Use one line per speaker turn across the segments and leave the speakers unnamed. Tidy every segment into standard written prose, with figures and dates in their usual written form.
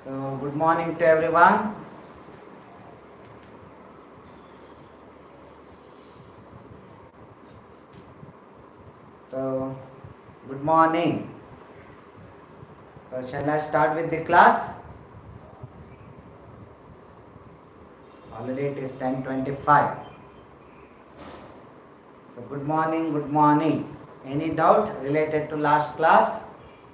So, good morning to everyone. So, good morning. So, shall I start with the class? Already it is 10:25. So, good morning, good morning. Any doubt related to last class?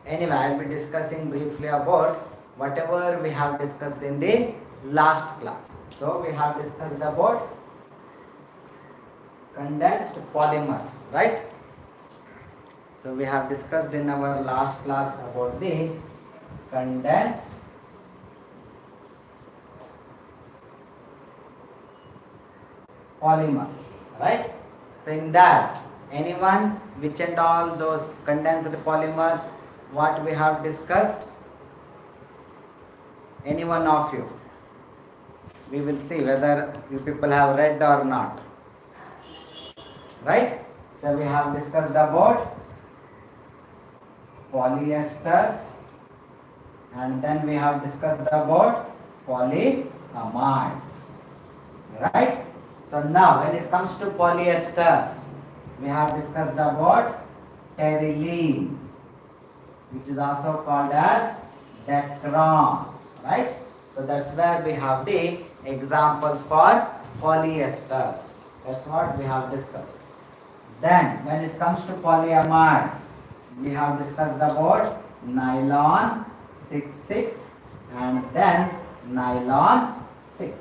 Anyway, I will be discussing briefly about whatever we have discussed in the last class. So, we have discussed about condensed polymers, right? So, we have discussed in our last class about the condensed polymers, right? So in that, anyone which and all those condensed polymers what we have discussed, any one of you, we will see whether you people have read or not, right? So we have discussed about polyesters, and then we have discussed about polyamides, right? So now when it comes to polyesters, we have discussed about terylene, which is also called as Dacron, right? So that's where we have the examples for polyesters. That's what we have discussed. Then when it comes to polyamides, we have discussed about nylon 6,6 and then nylon 6,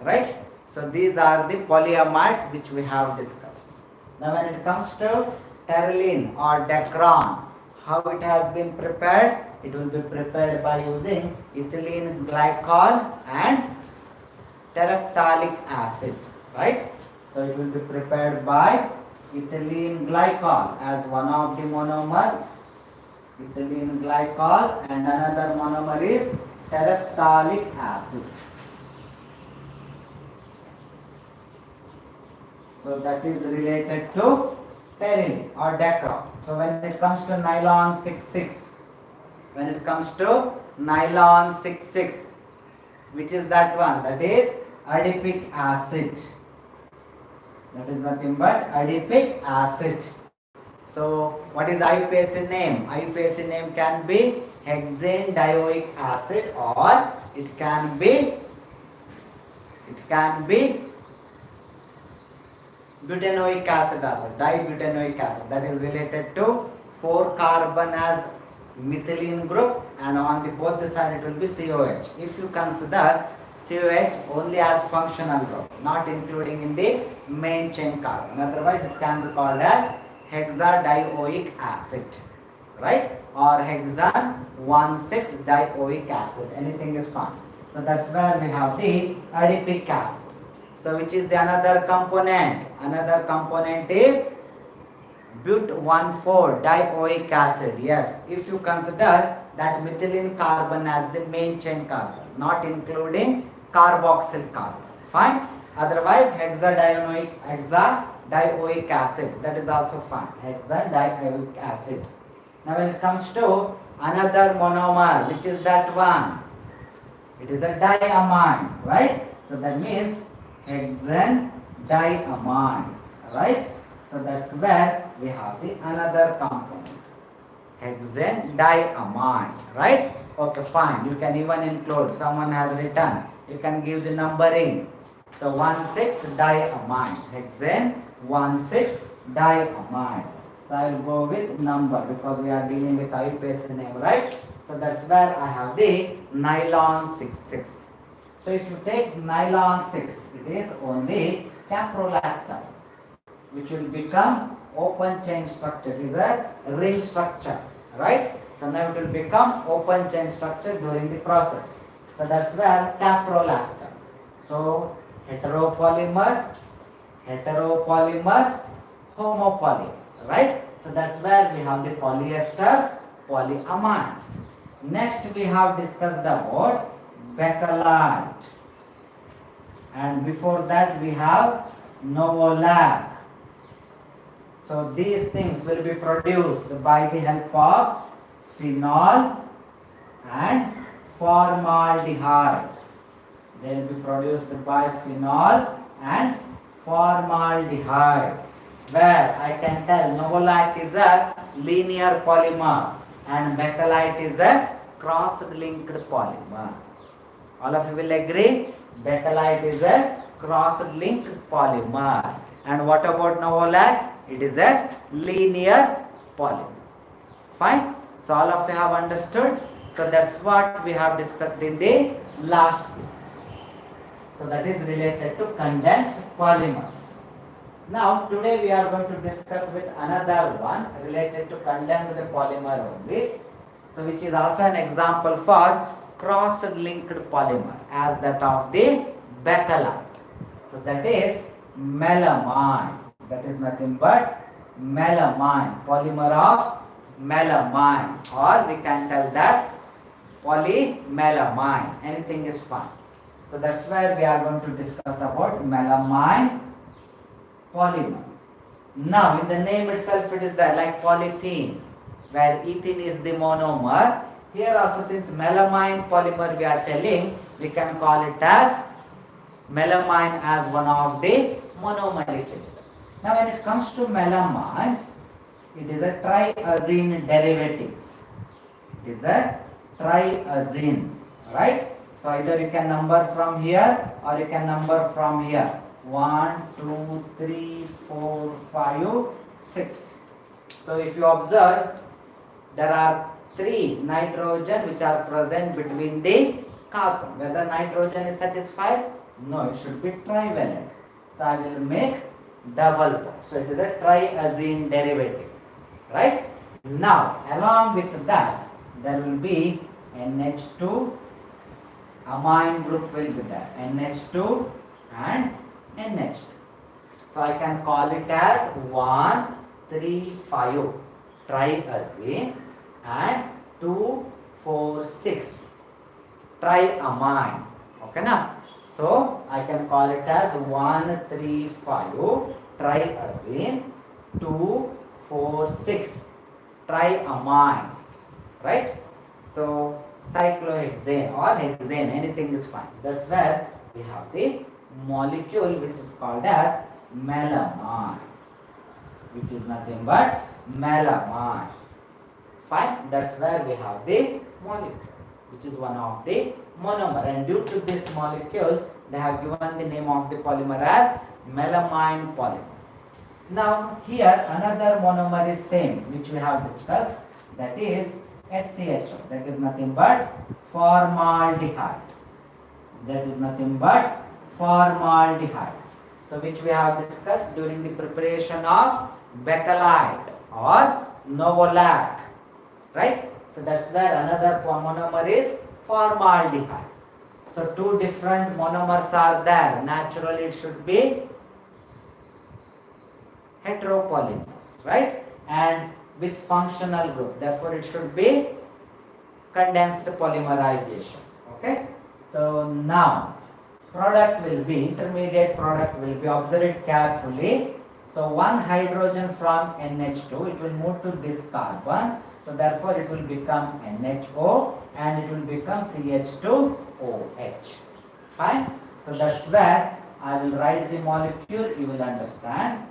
right? So these are the polyamides which we have discussed. Now when it comes to terylene or Dacron, how it has been prepared? It will be prepared by using ethylene glycol and terephthalic acid, right? So it will be prepared by ethylene glycol as one of the monomer, ethylene glycol, and another monomer is terephthalic acid. So that is related to terylene or Dacron. So when it comes to nylon 6,6, when it comes to nylon 6,6, which is that one? That is adipic acid. That is nothing but adipic acid. So what is IUPAC name? IUPAC name can be hexane dioic acid, or it can be butanoic acid also, dibutanoic acid. That is related to 4 carbon as methylene group, and on the both the side it will be COH. If you consider COH only as functional group, not including in the main chain carbon, otherwise it can be called as hexadioic acid, right? Or hexane 1,6-dioic acid, anything is fine. So that's where we have the adipic acid. So which is the another component? Another component is but-1,4-dioic acid. Yes, if you consider that methylene carbon as the main chain carbon, not including carboxyl carbon, fine. Otherwise hexadioic acid, that is also fine, hexadioic acid. Now when it comes to another monomer, which is that one? It is a diamine, right? So that means hexane diamine, right? So that's where we have the another component, hexane diamine, right? Okay, fine. You can even include, someone has written, you can give the numbering. So 1,6-diamine, hexane 1,6-diamine. So I will go with number because we are dealing with IUPAC name, right? So that's where I have the nylon 6,6. So if you take nylon 6, it is only caprolactam, which will become open chain structure. It is a ring structure, right? So now it will become open chain structure during the process. So that's where caprolactam. So heteropolymer, homopoly, right? So that's where we have the polyesters, polyamides. Next we have discussed about bakelite, and before that we have novolac. So these things will be produced by the help of phenol and formaldehyde. They will be produced by phenol and formaldehyde. Where I can tell Novolac is a linear polymer and Bakelite is a cross-linked polymer. All of you will agree? Bakelite is a cross-linked polymer. And what about Novolac? It is a linear polymer. Fine. So all of you have understood. So that's what we have discussed in the last class. So that is related to condensed polymers. Now today we are going to discuss with another one related to condensed polymer only. So which is also an example for cross-linked polymer as that of the Bakelite. So that is melamine. That is nothing but melamine, polymer of melamine, or we can tell that polymelamine. Anything is fine. So that's where we are going to discuss about melamine polymer. Now in the name itself it is there like polythene, where ethene is the monomer. Here also, since melamine polymer we are telling, we can call it as melamine as one of the monomolecule. Now when it comes to melamine, it is a triazine derivatives. It is a triazine, right? So either you can number from here or you can number from here. 1, 2, 3, 4, 5, 6. So if you observe, there are 3 nitrogen which are present between the carbon. Whether nitrogen is satisfied? No, it should be trivalent. So I will make double bond. So it is a triazine derivative, right? Now along with that there will be NH2, amine group will be there, NH2 and NH2. So I can call it as 1, 3, 5 triazine and 2, 4, 6 triamine. Okay now? So I can call it as 1, 3, 5 triazine, 2, 4, 6 triamine, right? So cyclohexane or hexane, anything is fine. That's where we have the molecule which is called as melamine, which is nothing but melamine. Fine. That's where we have the molecule, which is one of the monomer, and due to this molecule they have given the name of the polymer as melamine polymer. Now here another monomer is same which we have discussed, that is HCHO, that is nothing but formaldehyde. That is nothing but formaldehyde. So which we have discussed during the preparation of Bakelite or Novolac, right? So that's where another monomer is formaldehyde. So 2 different monomers are there. Naturally it should be heteropolymers, right? And with functional group. Therefore it should be condensed polymerization. Okay? So now product will be, intermediate product will be, observe it carefully. So one hydrogen from NH2, it will move to this carbon. So therefore it will become NHO and it will become CH2OH. Fine. So that's where I will write the molecule, you will understand.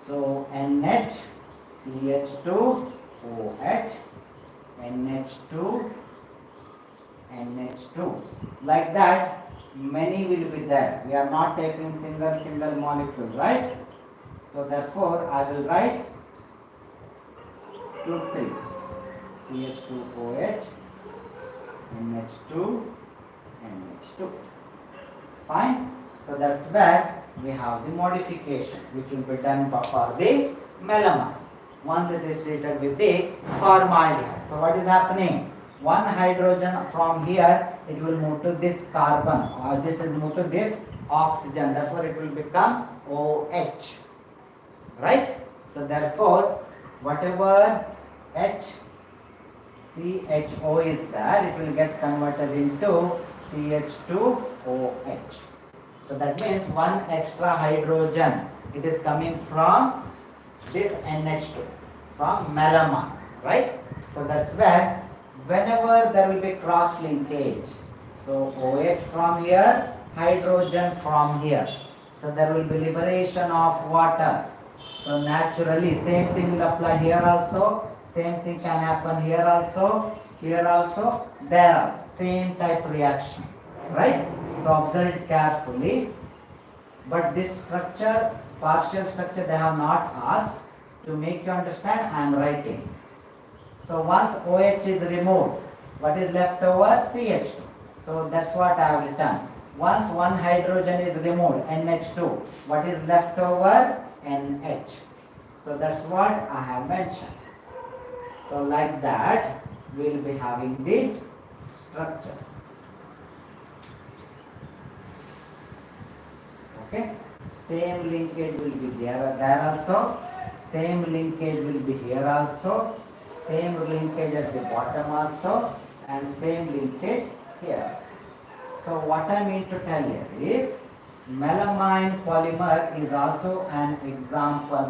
So NH, CH2OH, NH2, NH2. Like that, many will be there. We are not taking single molecule, right? So therefore, I will write 2, 3. CH2OH, NH2, NH2. Fine. So that's where we have the modification which will be done for the melamine. Once it is treated with the formaldehyde. So what is happening? One hydrogen from here, it will move to this carbon, or this will move to this oxygen. Therefore, it will become OH. Right? So therefore, whatever HCHO is there, it will get converted into CH2OH. So that means one extra hydrogen, it is coming from this NH2. from melamine, right? So that's where whenever there will be cross linkage, so OH from here, hydrogen from here, so there will be liberation of water. So naturally same thing will apply here also, same thing can happen here also, there also, same type reaction, right? So observe it carefully. But this structure, partial structure, they have not asked. To make you understand, I am writing. So once OH is removed, what is left over? CH2. So that's what I have written. Once one hydrogen is removed, NH2, what is left over? NH. So that's what I have mentioned. So like that, we will be having the structure. Okay, same linkage will be there also, same linkage will be here also, same linkage at the bottom also, and same linkage here also. So what I mean to tell here is melamine polymer is also an example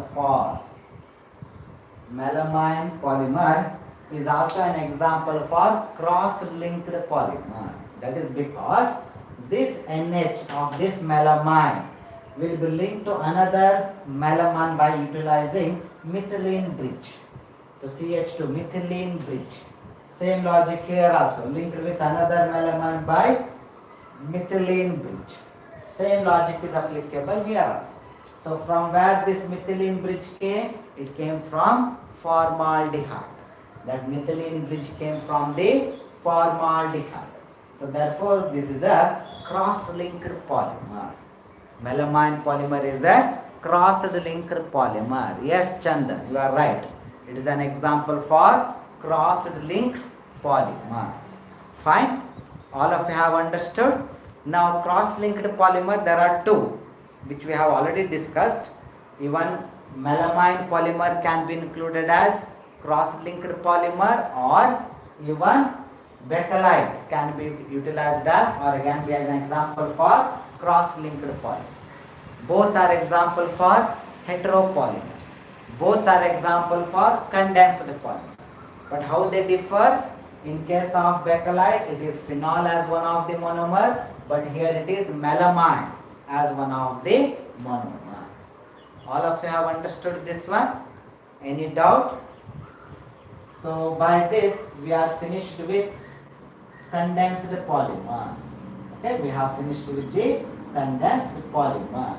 for cross-linked polymer. That is because this NH of this melamine will be linked to another melamine by utilizing methylene bridge. So CH2 methylene bridge. Same logic here also, linked with another melamine by methylene bridge. Same logic is applicable here also. So from where this methylene bridge came? It came from formaldehyde. That methylene bridge came from the formaldehyde. So therefore this is a cross-linked polymer. Melamine polymer is a cross-linked polymer. Yes, Chandan, you are right. It is an example for cross-linked polymer. Fine. All of you have understood. Now cross-linked polymer, there are two which we have already discussed. Even melamine polymer can be included as cross-linked polymer, or even bakelite can be utilized as, or can be an example for cross-linked polymer. Both are example for heteropolymers. Both are example for condensed polymer. But how they differ? In case of bakelite, it is phenol as one of the monomer, but here it is melamine as one of the monomer. All of you have understood this one? Any doubt? So by this we are finished with condensed polymers. Okay, we have finished with the condensed polymers.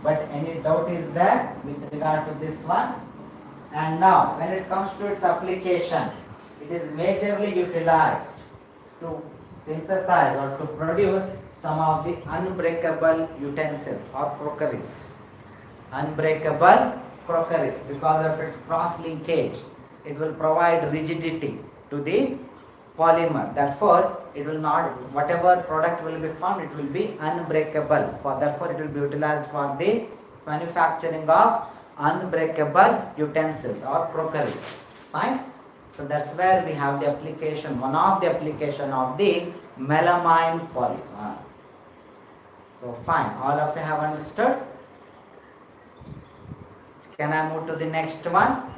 But any doubt is there with regard to this one? And now when it comes to its application, it is majorly utilized to synthesize or to produce some of the unbreakable utensils or crockeries. Unbreakable crockeries, because of its cross linkage, it will provide rigidity to the polymer. Therefore, it will not, whatever product will be formed, it will be unbreakable. Therefore, it will be utilized for the manufacturing of unbreakable utensils or crockeries. Fine. So that's where we have the application, one of the application of the melamine polymer. So fine, all of you have understood? Can I move to the next one?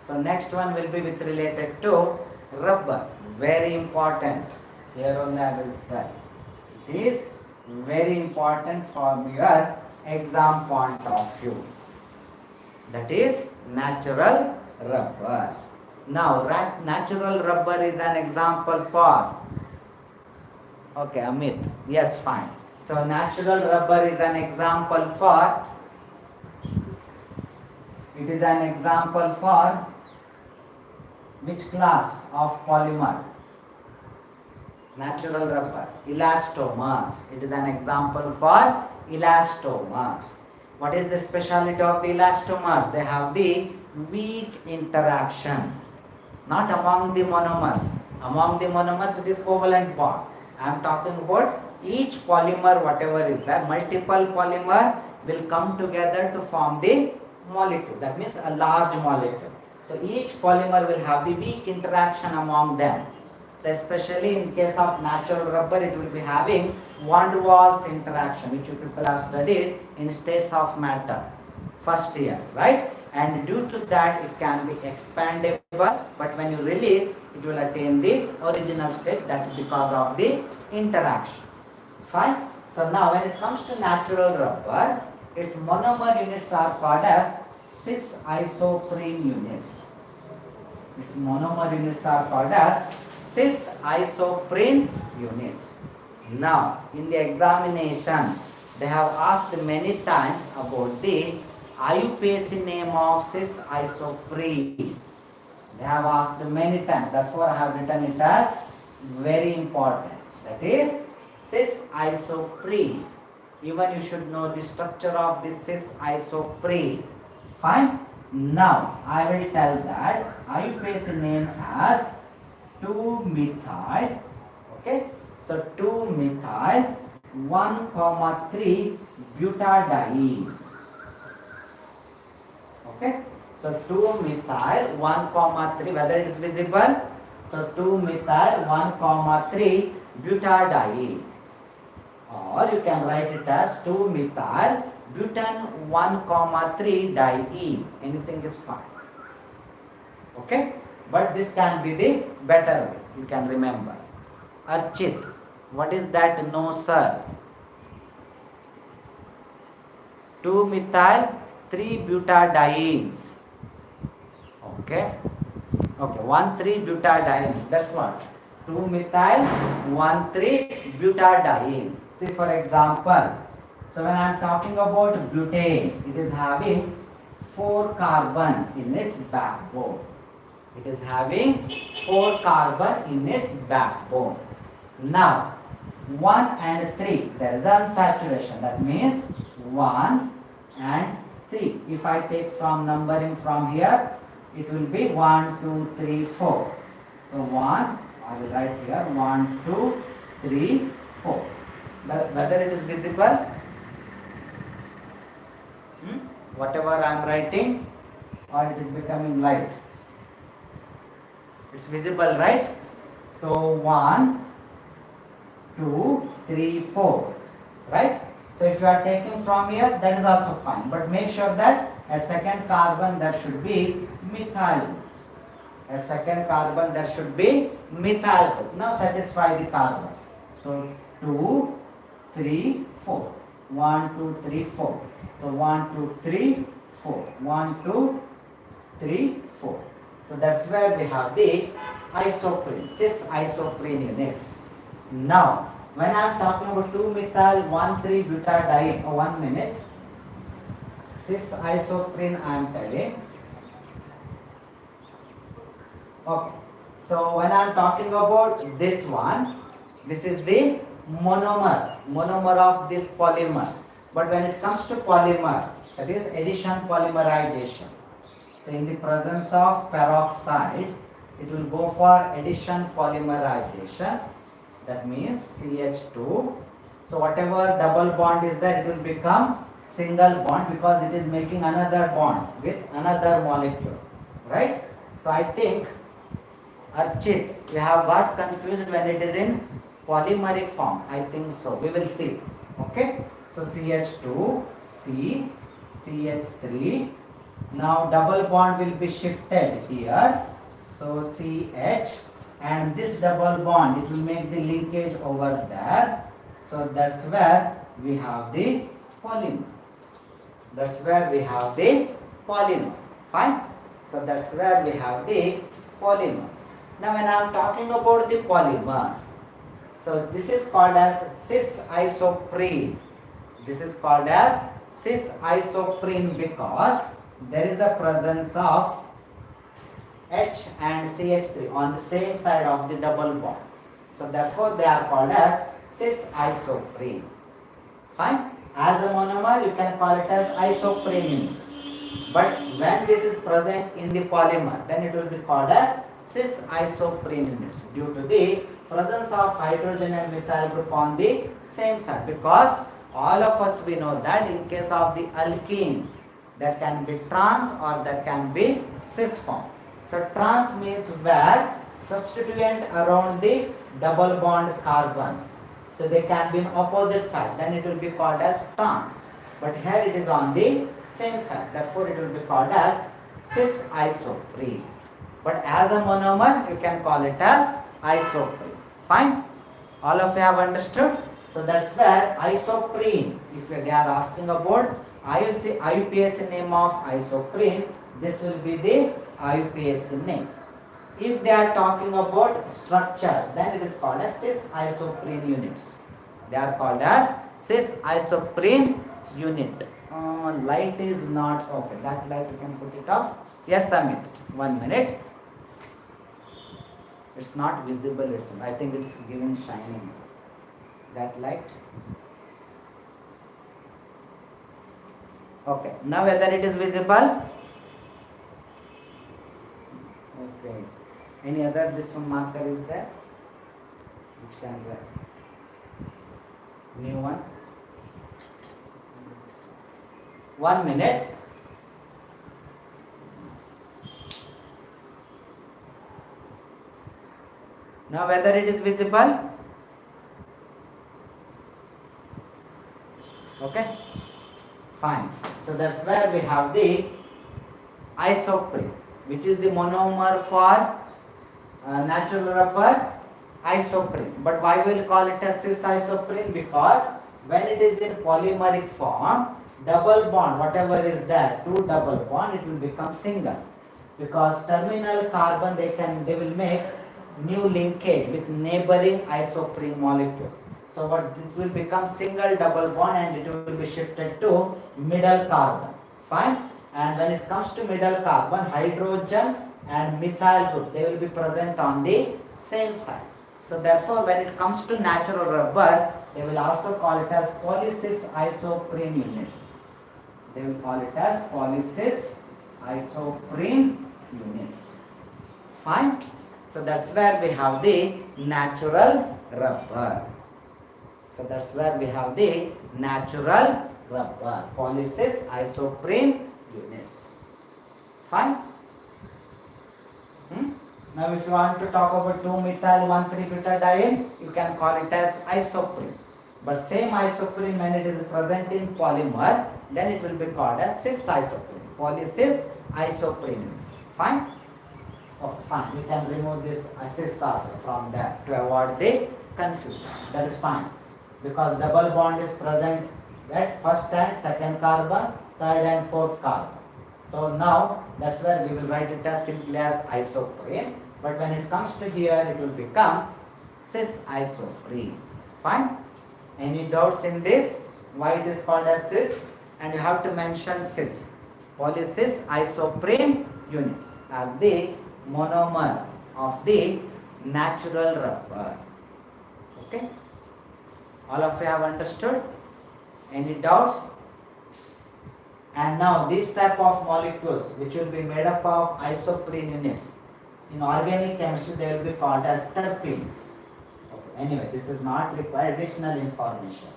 So next one will be with related to rubber. Very important. Here only I will try. It is very important from your exam point of view. That is natural rubber. Now natural rubber is an example for, okay, Amit, yes, fine. So natural rubber is an example for, it is an example for which class of polymer? Natural rubber, elastomers. It is an example for elastomers. What is the speciality of the elastomers? They have the weak interaction, not among the monomers. Among the monomers it is covalent bond. I am talking about each polymer, whatever is there, multiple polymer will come together to form the molecule. That means a large molecule. So each polymer will have the weak interaction among them. So especially in case of natural rubber, it will be having van der Waals interaction, which you people have studied in states of matter, first year, right? And due to that, it can be expandable, but when you release, it will attain the original state, that is because of the interaction. Fine. So now when it comes to natural rubber, its monomer units are called as cis isoprene units. Its monomer units are called as cis isoprene units. Now in the examination, they have asked many times about the IUPAC name of cis isoprene. They have asked many times. That's why I have written it as very important. That is cis isoprene. Even you should know the structure of this cis isoprene. Fine. Now I will tell that IUPAC name as 2-methyl. Okay. So 2-methyl 1,3 butadiene. Okay. So 2-methyl 1,3, whether it is visible? So 2-methyl 1,3 butadiene. Or you can write it as 2-methyl butane 1,3 diene. Anything is fine. Okay. But this can be the better way. You can remember. Archit. What is that? No, sir. 2-methyl 3 butadienes. Okay. Okay. 1,3 butadienes. That's what. 2-methyl 1,3 butadienes. See, for example, so when I am talking about butane, it is having 4 carbon in its backbone. It is having 4 carbon in its backbone. Now, 1 and 3, there is unsaturation. That means 1 and 3. If I take from numbering from here, it will be 1, 2, 3, 4. So 1, I will write here 1, 2, 3, 4. Whether it is visible, whatever I am writing, or it is becoming light. It's visible, right? So 1, 2, 3, 4. Right? So if you are taking from here, that is also fine. But make sure that at second carbon there should be methyl. At second carbon there should be methyl. Now satisfy the carbon. So 2, 3, 4. 1, 2, 3, 4. So 1, 2, 3, 4. 1, 2, 3, 4. So that's where we have the isoprene, cis isoprene units. Now, when I am talking about 2-methyl 1,3 butadiene, 1 minute, cis isoprene I am telling. Okay. So when I am talking about this one, this is the monomer of this polymer. But when it comes to polymer, that is addition polymerization. So in the presence of peroxide, it will go for addition polymerization. That means CH2. So whatever double bond is there, it will become single bond because it is making another bond with another molecule. Right? So I think, Archit, you have got confused when it is in polymeric form. I think so. We will see. Okay? So CH2, C, CH3. Now double bond will be shifted here. So CH, and this double bond, it will make the linkage over there. So that's where we have the polymer. That's where we have the polymer. Fine. So that's where we have the polymer. Now when I am talking about the polymer, so this is called as cis isoprene. This is called as cis isoprene because there is a presence of H and CH3 on the same side of the double bond. So therefore they are called as cis isoprene. Fine. As a monomer, you can call it as isoprene units. But when this is present in the polymer, then it will be called as cis isoprene units due to the presence of hydrogen and methyl group on the same side. Because all of us we know that in case of the alkenes, there can be trans or there can be cis form. So trans means where substituent around the double bond carbon. So they can be on opposite side, then it will be called as trans. But here it is on the same side, therefore it will be called as cis isoprene. But as a monomer, you can call it as isoprene. Fine? All of you have understood? So that's where isoprene, if they are asking about IUPAC name of isoprene, this will be the IUPAC name. If they are talking about structure, then it is called as cis isoprene units. They are called as cis isoprene unit. Light is not okay. That light you can put it off. Yes, Amit. 1 minute. It's not visible. I think it's giving shining. That light. Okay. Now whether it is visible. Okay. Any other this one marker is there? Which can be new one. 1 minute. Now whether it is visible? Okay, fine. So that's where we have the isoprene, which is the monomer for natural rubber, isoprene. But why we will call it as cis isoprene? Because when it is in polymeric form, double bond, whatever is there, two double bond, it will become single. Because terminal carbon, they will make new linkage with neighboring isoprene molecule. So what this will become single double bond and it will be shifted to middle carbon. Fine. And when it comes to middle carbon, hydrogen and methyl group, they will be present on the same side. So therefore, when it comes to natural rubber, they will also call it as polycis isoprene units. They will call it as polycis isoprene units. Fine. So that's where we have the natural rubber. So that's where we have the natural rubber, polycis isoprene units. Fine. Now if you want to talk about 2-methyl 1,3-butadiene, you can call it as isoprene. But same isoprene, when it is present in polymer, then it will be called as cis isoprene, polycis isoprene units. Fine? Okay, fine. We can remove this cis also from there to avoid the confusion. That is fine. Because double bond is present at first and second carbon, third and fourth carbon. So now that's where we will write it as simply as isoprene. But when it comes to here, it will become cis isoprene. Fine? Any doubts in this? Why it is called as cis? And you have to mention cis, polycis isoprene units, as the monomer of the natural rubber. Okay? All of you have understood? Any doubts? And now these type of molecules which will be made up of isoprene units, in organic chemistry they will be called as terpenes. Okay. Anyway, this is not required additional information.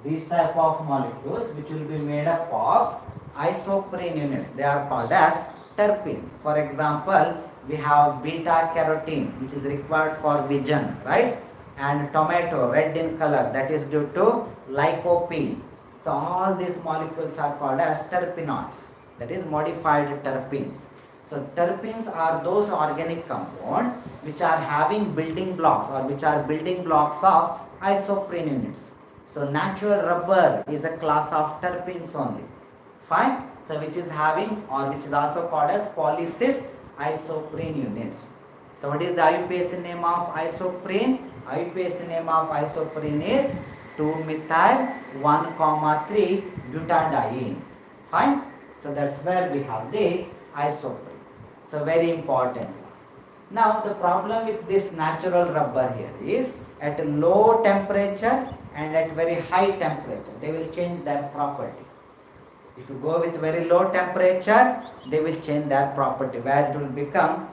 These type of molecules which will be made up of isoprene units, they are called as terpenes. For example, we have beta carotene which is required for vision, right? And tomato, red in color, that is due to lycopene. So all these molecules are called as terpenoids, that is modified terpenes. So terpenes are those organic compounds which are having building blocks or which are building blocks of isoprene units. So natural rubber is a class of terpenes only. Fine. So which is having or which is also called as polycis isoprene units. So what is the IUPAC name of isoprene? IUPAC name of isoprene is 2-methyl 1,3-butadiene. Fine. So that's where we have the isoprene. So very important. Now the problem with this natural rubber here is at a low temperature and at very high temperature, they will change their property. If you go with very low temperature, they will change their property where it will become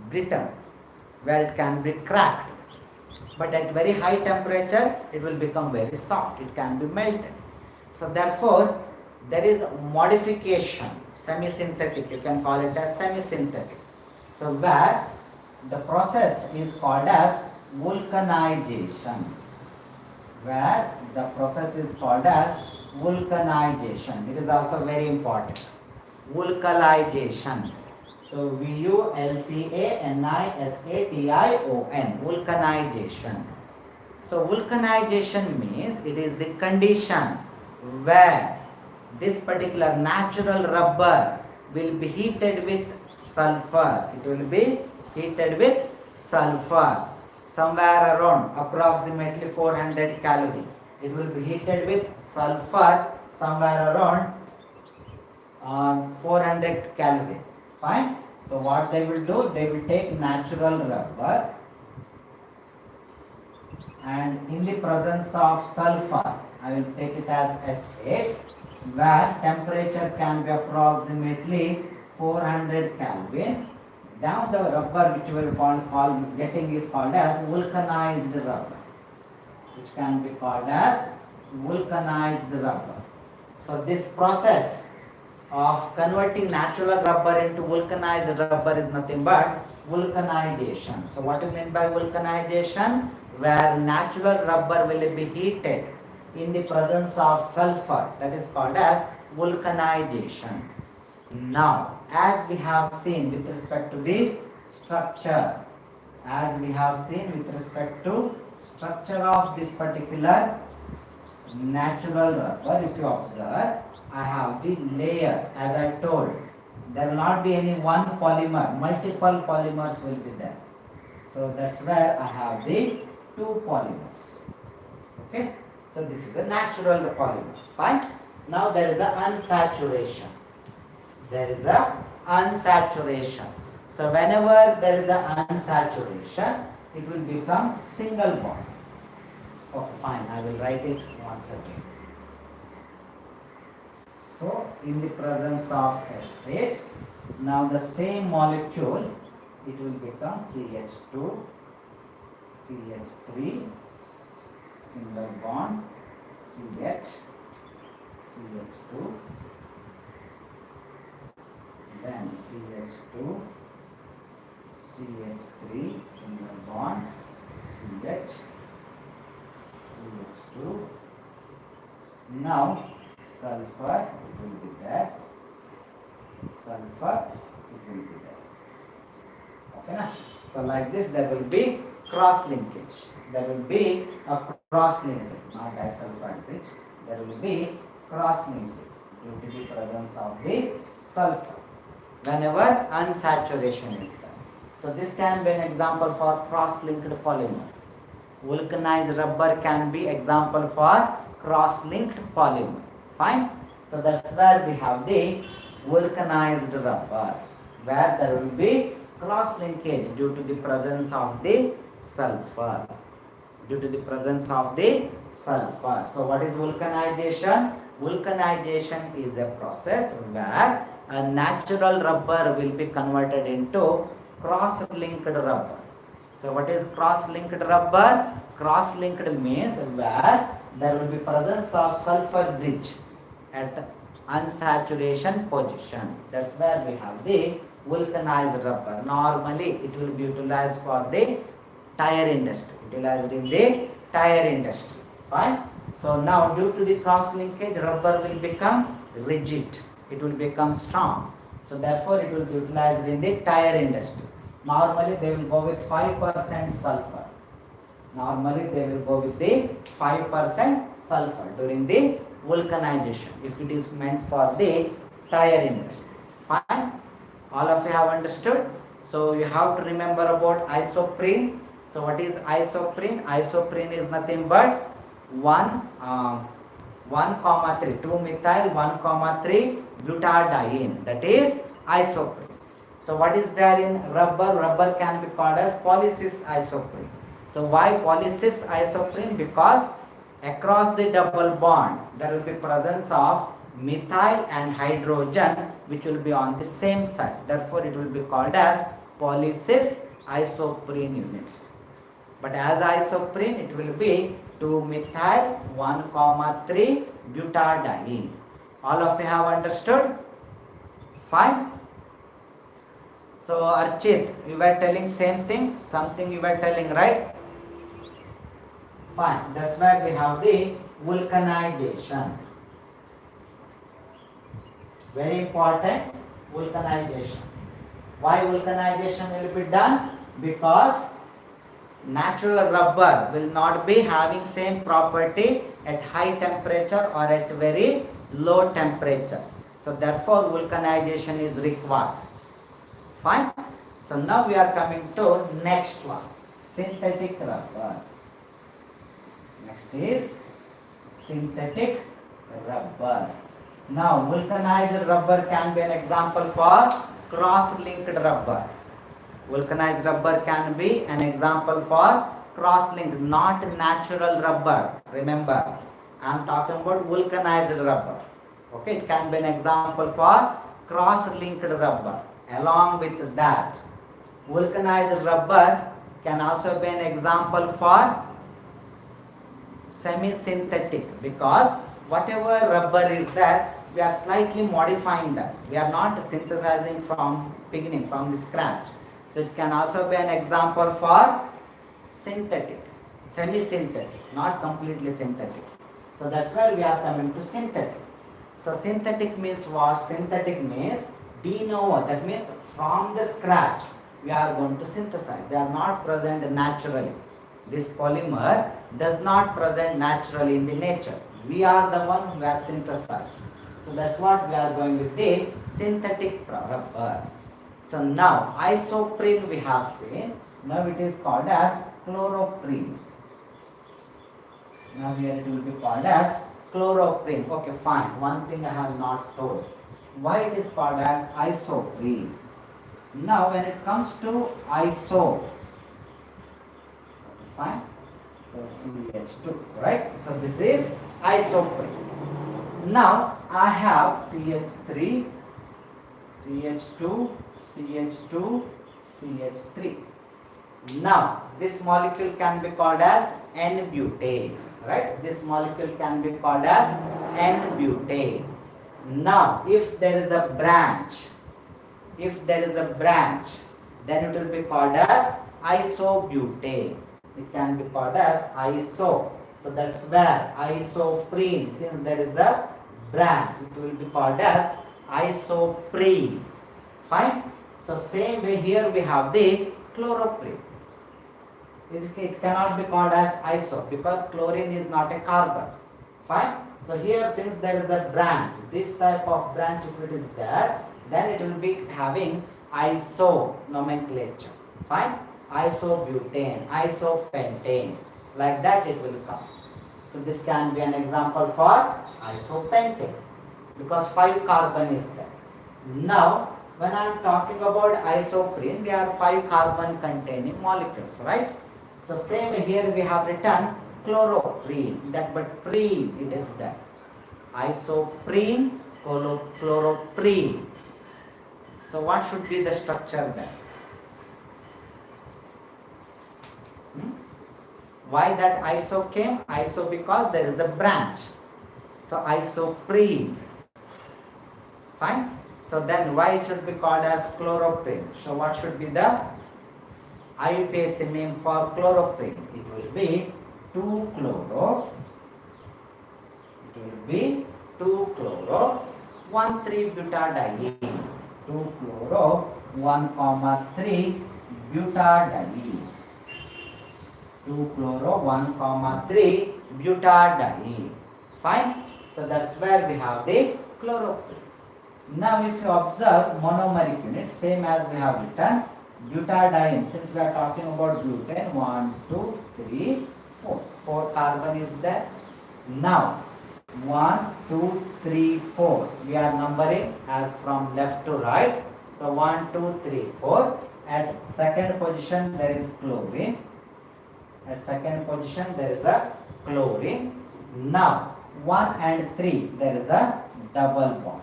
brittle, where it can be cracked. But at very high temperature, it will become very soft. It can be melted. So therefore, there is modification, semi-synthetic. You can call it as semi-synthetic. So where The process is called as vulcanization, where the process is called as vulcanization. It is also very important. Vulcanization. So Vulcanisation, vulcanization. So vulcanization means it is the condition where this particular natural rubber will be heated with sulfur. It will be heated with sulfur somewhere around approximately 400 calorie. It will be heated with sulfur somewhere around 400 calorie. Fine. So what they will do, they will take natural rubber and in the presence of sulfur, I will take it as S8, where temperature can be approximately 400 Kelvin. Now the rubber which we will getting is called as vulcanized rubber, which can be called as vulcanized rubber. So this process of converting natural rubber into vulcanized rubber is nothing but vulcanization. So what do you mean by vulcanization? Where natural rubber will be heated in the presence of sulfur, that is called as vulcanization. Now, as we have seen with respect to the structure, of this particular natural rubber, if you observe, I have the layers. As I told, there will not be any one polymer, multiple polymers will be there. So that's where I have the two polymers. Okay, so this is a natural polymer. Fine. Now there is a unsaturation. So whenever there is a unsaturation, it will become single bond. Okay, fine. I will write it once again. So in the presence of S8, now the same molecule, it will become CH2, CH3, single bond, CH, CH2, then CH2, CH3, single bond, CH, CH2. Now sulfur, it will be there. Okay, na? So like this, there will be cross linkage. Not disulfide bridge. There will be cross linkage due to the presence of the sulfur whenever unsaturation is there. So this can be an example for cross-linked polymer. Vulcanized rubber can be example for cross-linked polymer. Fine. So that's where we have the vulcanized rubber, where there will be cross linkage due to the presence of the sulfur. So what is vulcanization? Vulcanization is a process where a natural rubber will be converted into cross-linked rubber. So what is cross-linked rubber? Cross-linked means where there will be presence of sulfur bridge at unsaturation position. That's where we have the vulcanized rubber. Normally it will be utilized for the tire industry. Fine. So now due to the cross linkage, rubber will become rigid. It will become strong. So therefore it will be utilized in the tire industry. Normally they will go with 5% sulfur. During the vulcanization, if it is meant for the tire industry. Fine. All of you have understood. So you have to remember about isoprene. So what is isoprene? Isoprene is nothing but 2-methyl 1,3 butadiene. That is isoprene. So what is there in rubber? Rubber can be called as polycis isoprene. So why polycis isoprene? Because across the double bond there will be presence of methyl and hydrogen which will be on the same side. Therefore it will be called as polycis isoprene units. But as isoprene it will be 2-methyl 1,3 butadiene. All of you have understood? Fine. So Archit, you were telling same thing, something you were telling, right? Fine, that's where we have the vulcanization. Very important, vulcanization. Why vulcanization will be done? Because natural rubber will not be having same property at high temperature or at very low temperature. So therefore vulcanization is required. Fine. So now we are coming to next one, synthetic rubber. Next is synthetic rubber. Now vulcanized rubber can be an example for cross-linked rubber. Vulcanized rubber can be an example for cross-linked, not natural rubber. Remember, I am talking about vulcanized rubber. Okay, it can be an example for cross-linked rubber. Along with that, vulcanized rubber can also be an example for semi-synthetic, because whatever rubber is there, we are slightly modifying that. We are not synthesizing from beginning, from the scratch. So it can also be an example for synthetic, semi-synthetic, not completely synthetic. So that's where we are coming to synthetic. So synthetic means what? Synthetic means de novo, that means from the scratch we are going to synthesize. They are not present naturally. This polymer does not present naturally in the nature. We are the one who has synthesized. So that's what we are going with the synthetic rubber. So now isoprene we have seen. Now it is called as chloroprene. Now here it will be called as chloroprene. Okay, fine. One thing I have not told. Why it is called as isoprene? Now when it comes to iso, fine. So CH2, right? So this is isoprene. Now I have CH3, CH2, CH2, CH3. Now this molecule can be called as N-butane, right? This molecule can be called as N-butane. Now if there is a branch, then it will be called as isobutane. It can be called as iso. So that's where isoprene, since there is a branch, it will be called as isoprene. Fine. So same way here we have the chloroprene. It cannot be called as iso because chlorine is not a carbon. Fine. So here since there is a branch, this type of branch if it is there, then it will be having iso nomenclature. Fine. Isobutane, isopentane, like that it will come. So this can be an example for isopentane because 5 carbon is there. Now when I am talking about isoprene, they are 5 carbon containing molecules, right? So same here we have written chloroprene, that but prene it is there. Isoprene, chloroprene. So what should be the structure there? Why that iso came? Iso because there is a branch. So isoprene. Fine. So then why it should be called as chloroprene? So what should be the IUPAC name for chloroprene? It will be 2-chloro. It will be 2-chloro 1,3-butadiene. 2-chloro 1,3-butadiene. 2-chloro 1,3-butadiene. Fine. So that's where we have the chloroprene. Now if you observe monomeric unit, same as we have written butadiene. Since we are talking about butane, 1, 2, 3, 4. 4 carbon is there. Now 1, 2, 3, 4. We are numbering as from left to right. So 1, 2, 3, 4. At second position there is chlorine. At second position there is a chlorine. Now 1 and 3 there is a double bond.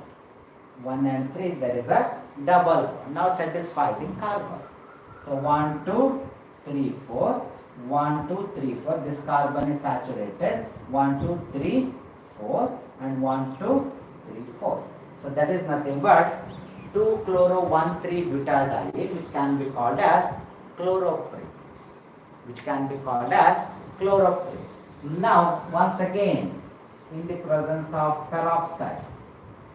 1 and 3 there is a double bond. Now satisfy the carbon. So 1, 2, 3, 4. 1, 2, 3, 4. This carbon is saturated. 1, 2, 3, 4 and 1, 2, 3, 4. So that is nothing but 2-chloro-1,3-butadiene, which can be called as chloroprene. Now, once again, in the presence of peroxide,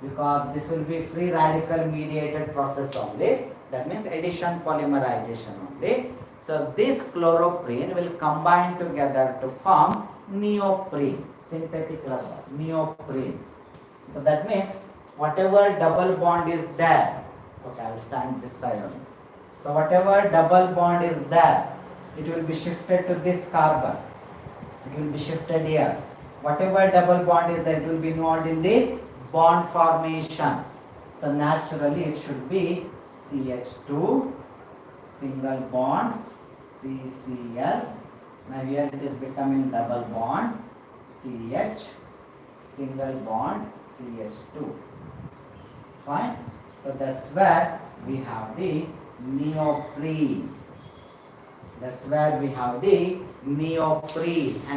because this will be free radical mediated process only, that means addition polymerization only. So this chloroprene will combine together to form neoprene, synthetic rubber, neoprene. So that means whatever double bond is there, okay, I will stand this side only. So whatever double bond is there, it will be shifted to this carbon. It will be shifted here. Whatever double bond is there, it will be involved in the bond formation. So naturally it should be CH2, single bond, CCl. Now here it is becoming double bond, CH, single bond, CH2. Fine. So that's where we have the neoprene. An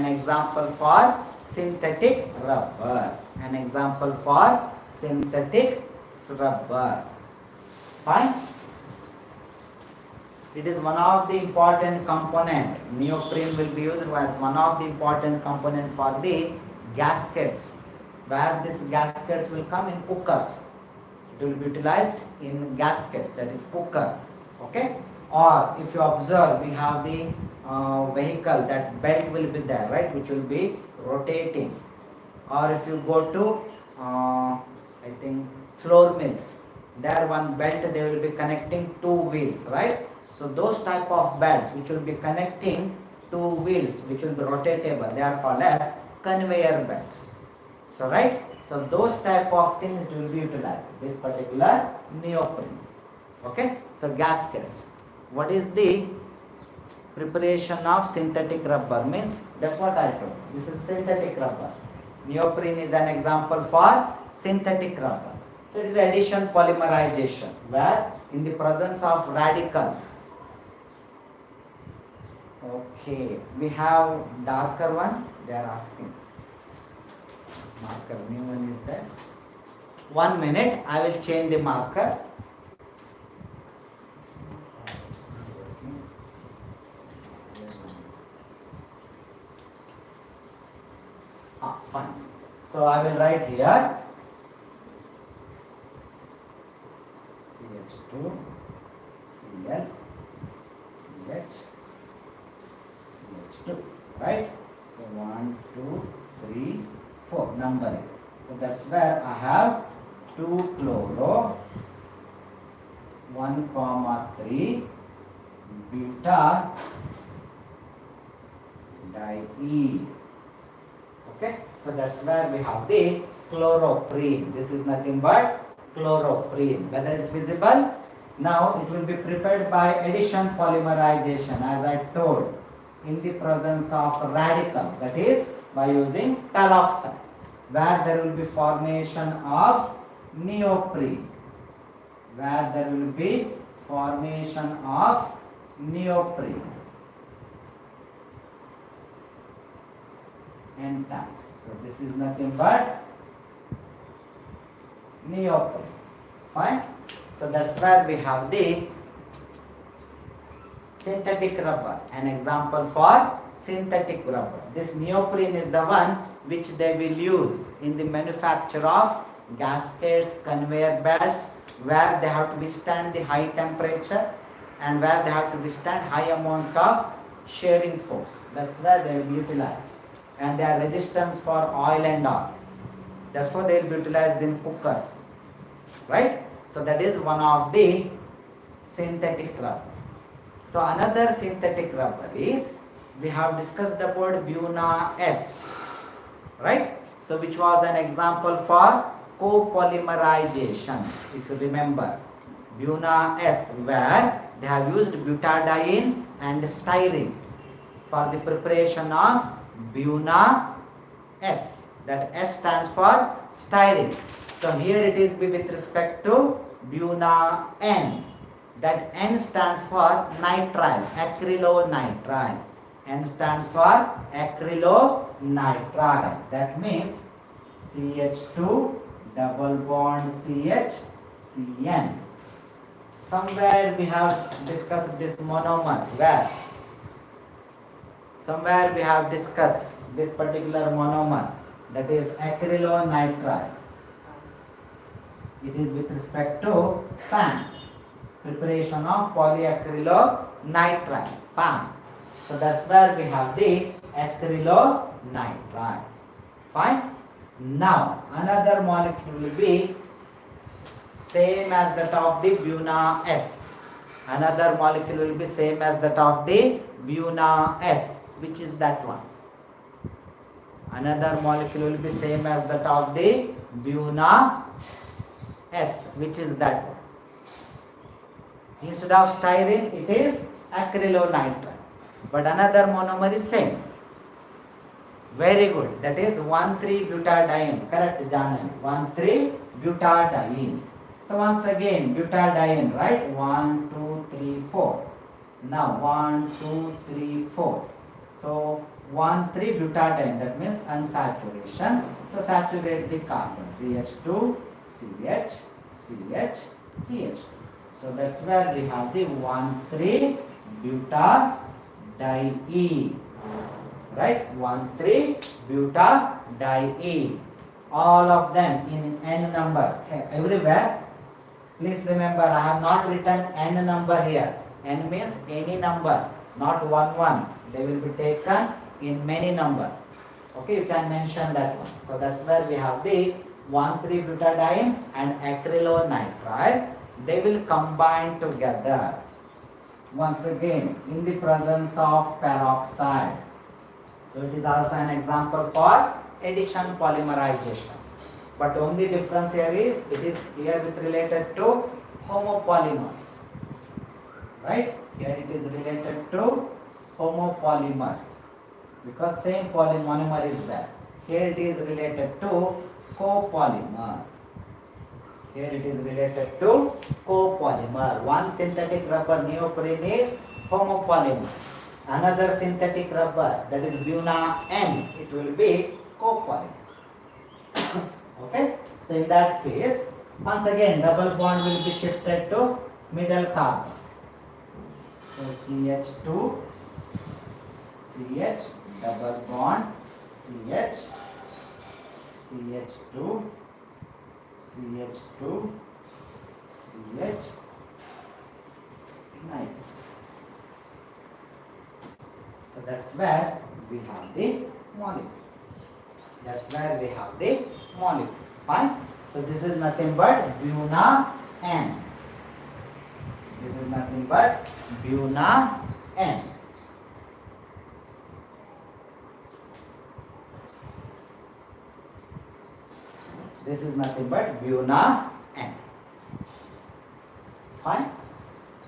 example for synthetic rubber. Fine. It is one of the important component. Neoprene will be used as one of the important component for the gaskets, where these gaskets will come in cookers. It will be utilized in gaskets, that is cooker. Okay. Or if you observe, we have the vehicle, that belt will be there, right, which will be rotating. Or if you go to I think floor mills, there one belt they will be connecting two wheels, right? So those type of belts which will be connecting two wheels which will be rotatable, they are called as conveyor belts. So right, so those type of things will be utilized, this particular neoprene. Okay, so gaskets. What is the preparation of synthetic rubber? Means that's what I told. This is synthetic rubber. Neoprene is an example for synthetic rubber. So it is addition polymerization, where in the presence of radical. Okay, we have darker one. They are asking. Marker, new one is there. 1 minute, I will change the marker. Fine. So I will write here CH2, Cl, CH, CH2, right? So 1, 2, 3, 4 numbering. So that's where I have 2-chloro, 1,3 beta diene. Okay, so that's where we have the chloroprene. This is nothing but chloroprene. Whether it's visible, now it will be prepared by addition polymerization, as I told, in the presence of radicals, that is by using peroxide, where there will be formation of neoprene. N times. So this is nothing but neoprene. Fine. So that's where we have the synthetic rubber. An example for synthetic rubber. This neoprene is the one which they will use in the manufacture of gaskets, conveyor belts, where they have to withstand the high temperature and where they have to withstand high amount of shearing force. That's where they will be utilized. And they are resistance for oil and all. Therefore, they will be utilized in cookers. Right? So that is one of the synthetic rubber. So another synthetic rubber is, we have discussed about Buna S. Right? So which was an example for copolymerization, if you remember. Buna S, where they have used butadiene and styrene for the preparation of Buna S. That S stands for styrene. So here it is with respect to Buna N. That N stands for nitrile, acrylonitrile. N stands for acrylonitrile. That means CH2 double bond CH, CN. Somewhere we have discussed this monomer. Where? Somewhere we have discussed this particular monomer, that is acrylonitrile. It is with respect to PAN, preparation of polyacrylonitrile, PAN. So that's where we have the acrylonitrile. Fine. Now another molecule will be same as that of the Buna S. Another molecule will be same as that of the Buna S. Which is that one? Another molecule will be same as that of the Buna S. Which is that one? Instead of styrene, it is acrylonitrile. But another monomer is same. Very good. That is 1,3-butadiene. Correct, Janan. 1,3-butadiene. So once again, butadiene, right? 1, 2, 3, 4. Now 1, 2, 3, 4. So 1,3-butadiene. That means unsaturation. So saturate the carbon. CH2, CH, CH, CH2. So that's where we have the 1,3-butadiene. Right? 1,3-butadiene. All of them in n number. Everywhere. Please remember, I have not written n number here. N means any number, not 1. They will be taken in many number. Okay, you can mention that one. So that's where we have the 1,3-butadiene and acrylonitrile. They will combine together. Once again, in the presence of peroxide. So it is also an example for addition polymerization. But only difference here is, it is here with related to homopolymers. Right? Here it is related to homopolymers. Because same monomer is there. Here it is related to copolymer. Here it is related to copolymer. One synthetic rubber neoprene is homopolymer. Another synthetic rubber, that is Buna N, it will be copolymer. Okay? So in that case, once again double bond will be shifted to middle carbon. So CH2, CH, double bond, CH, CH2, CH2, CH, nitrogen. So that's where we have the molecule. That's where we have the molecule. Fine. So this is nothing but Buna N. This is nothing but Buna N. This is nothing but Buna N. Fine.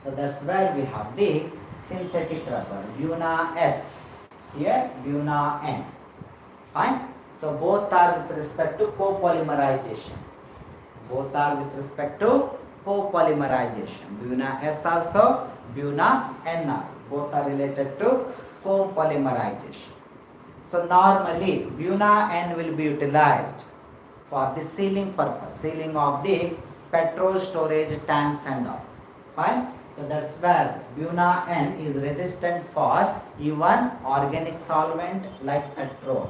So that's where we have the synthetic rubber, Buna S. Here Buna N. Fine. So both are with respect to copolymerization. Both are with respect to copolymerization. Buna S also, Buna N also. Both are related to copolymerization. So normally Buna N will be utilized for the sealing purpose, sealing of the petrol storage tanks and all. Fine. So that's where Buna N is resistant for even organic solvent like petrol.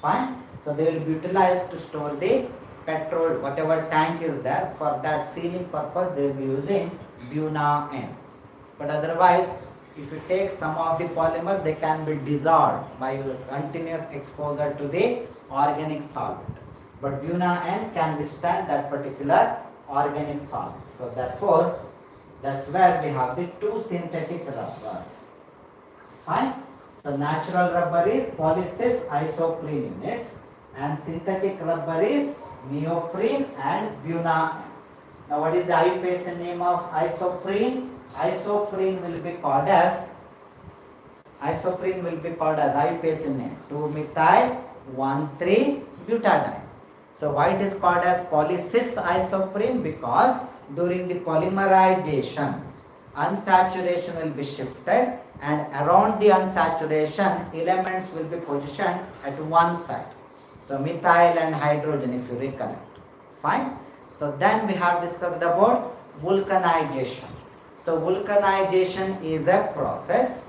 Fine. So they will be utilized to store the petrol, whatever tank is there. For that sealing purpose, they will be using Buna N. But otherwise, if you take some of the polymers, they can be dissolved by continuous exposure to the organic solvent. But Buna N can withstand that particular organic solvent. So therefore, that's where we have the two synthetic rubbers. Fine. So natural rubber is polycis isoprene units and synthetic rubber is neoprene and Buna N. Now what is the IUPAC name of isoprene? Isoprene will be called as IUPAC name 2-methyl-1,3-butadiene. So why it is called as polycis isoprene? Because during the polymerization, unsaturation will be shifted and around the unsaturation, elements will be positioned at one side. So methyl and hydrogen, if you recollect. Fine. So then we have discussed about vulcanization. So vulcanization is a process.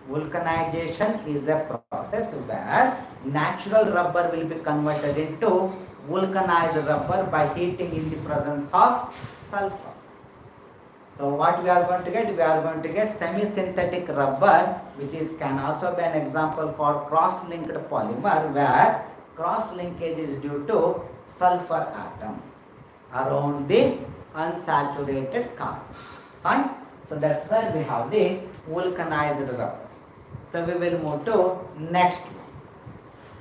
Vulcanization is a process where natural rubber will be converted into vulcanized rubber by heating in the presence of sulfur. So what we are going to get? We are going to get semi-synthetic rubber, which is can also be an example for cross-linked polymer, where cross-linkage is due to sulfur atom around the unsaturated carbon. Fine. So that's where we have the vulcanized rubber. So we will move to next one.